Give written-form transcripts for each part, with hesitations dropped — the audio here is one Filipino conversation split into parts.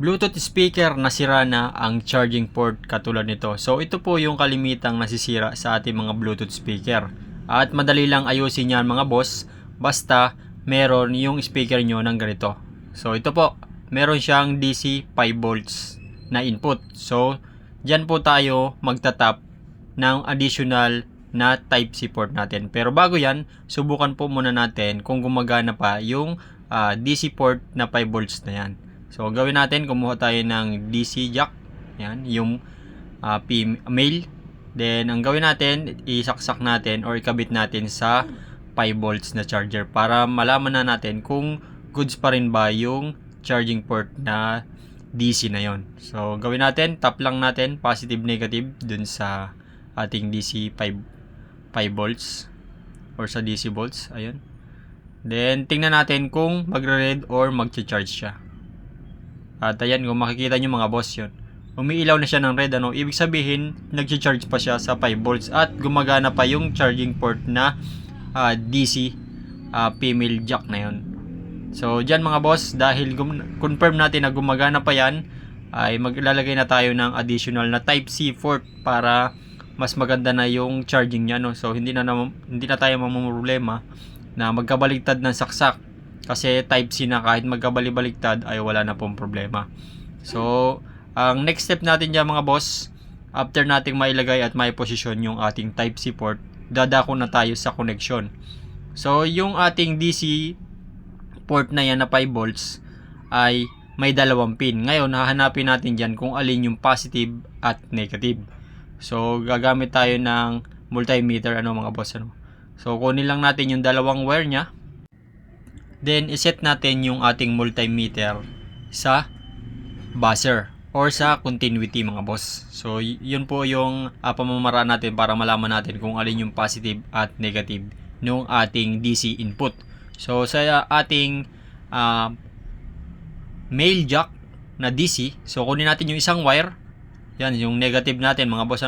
Bluetooth speaker nasira na ang charging port katulad nito. So ito po yung kalimitang nasisira sa ating mga Bluetooth speaker. At madali lang ayusin yan mga boss, basta meron yung speaker nyo ng ganito. So ito po, meron siyang DC 5 volts na input. So dyan po tayo magtatap ng additional na Type-C port natin. Pero bago yan, subukan po muna natin kung gumagana pa yung DC port na 5 volts na yan. So, gawin natin, kumuha tayo ng DC jack. Yan, yung male. Then, ang gawin natin, isaksak natin or ikabit natin sa 5 volts na charger para malaman na natin kung goods pa rin ba yung charging port na DC na yon. So, gawin natin, tap lang natin, positive, negative, dun sa ating DC 5 volts or sa DC volts. Ayun. Then, tingnan natin kung magre-red or magcha-charge siya. At ayan, kung makikita nyo mga boss yun. Umiilaw na siya ng red. Ibig sabihin, nag-charge pa siya sa 5 volts at gumagana pa yung charging port na DC female jack na yun. So, dyan mga boss, dahil confirm natin na gumagana pa yan, ay maglalagay na tayo ng additional na Type-C port para mas maganda na yung charging niya. So, hindi na tayo mamumroblema na magkabaligtad ng saksak. Kasi Type-C na, kahit magkabali-baligtad ay wala na pong problema. So, ang next step natin dyan mga boss, after nating mailagay at maiposisyon yung ating Type-C port, dadako na tayo sa connection. So, yung ating DC port na yan na 5 volts ay may dalawang pin. Ngayon, hahanapin natin dyan kung alin yung positive at negative. So, gagamit tayo ng multimeter mga boss. So, kunin lang natin yung dalawang wire nya. Then, iset natin yung ating multimeter sa buzzer or sa continuity mga boss. So, yun po yung pamamaraan natin para malaman natin kung alin yung positive at negative ng ating DC input. So, sa ating male jack na DC, so kunin natin yung isang wire. Yan, yung negative natin mga boss.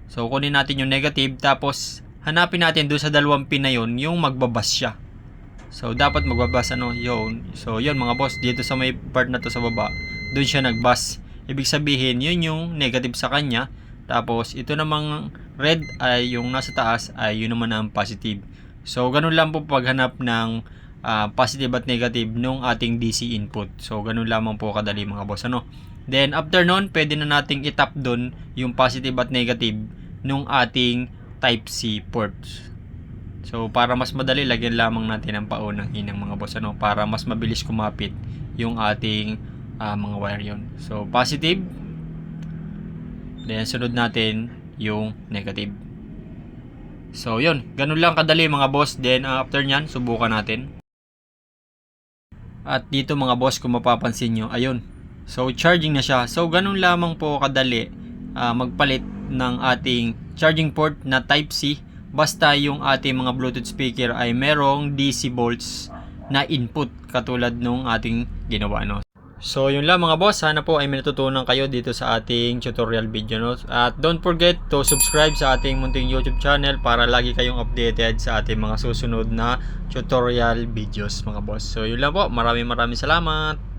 So, kunin natin yung negative, tapos hanapin natin doon sa dalawang pin na yun, yung magbabas siya. So, dapat magbabas yun. So, yun mga boss, dito sa may part na to sa baba, doon siya nagbas. Ibig sabihin, yun yung negative sa kanya. Tapos, ito namang red ay yung nasa taas, ay yun naman ang positive. So, ganun lang po paghanap ng positive at negative nung ating DC input. So, ganun lamang po kadali mga boss. Then, after nun, pwede na nating itap doon yung positive at negative nung ating Type-C ports. So, para mas madali, lagyan lamang natin ang paunang hinang mga boss, para mas mabilis kumapit yung ating mga wire yon. So, positive. Then, sunod natin yung negative. So, yun. Ganun lang kadali mga boss. Then, after nyan, subukan natin. At dito mga boss, kung mapapansin nyo, ayun. So, charging na siya. So, ganun lamang po kadali magpalit ng ating charging port na Type-C. Basta yung ating mga Bluetooth speaker ay merong DC volts na input katulad nung ating ginawa. So yun lang mga boss, sana po ay may natutunan kayo dito sa ating tutorial video. At don't forget to subscribe sa ating munting YouTube channel para lagi kayong updated sa ating mga susunod na tutorial videos mga boss. So yun lang po, maraming salamat.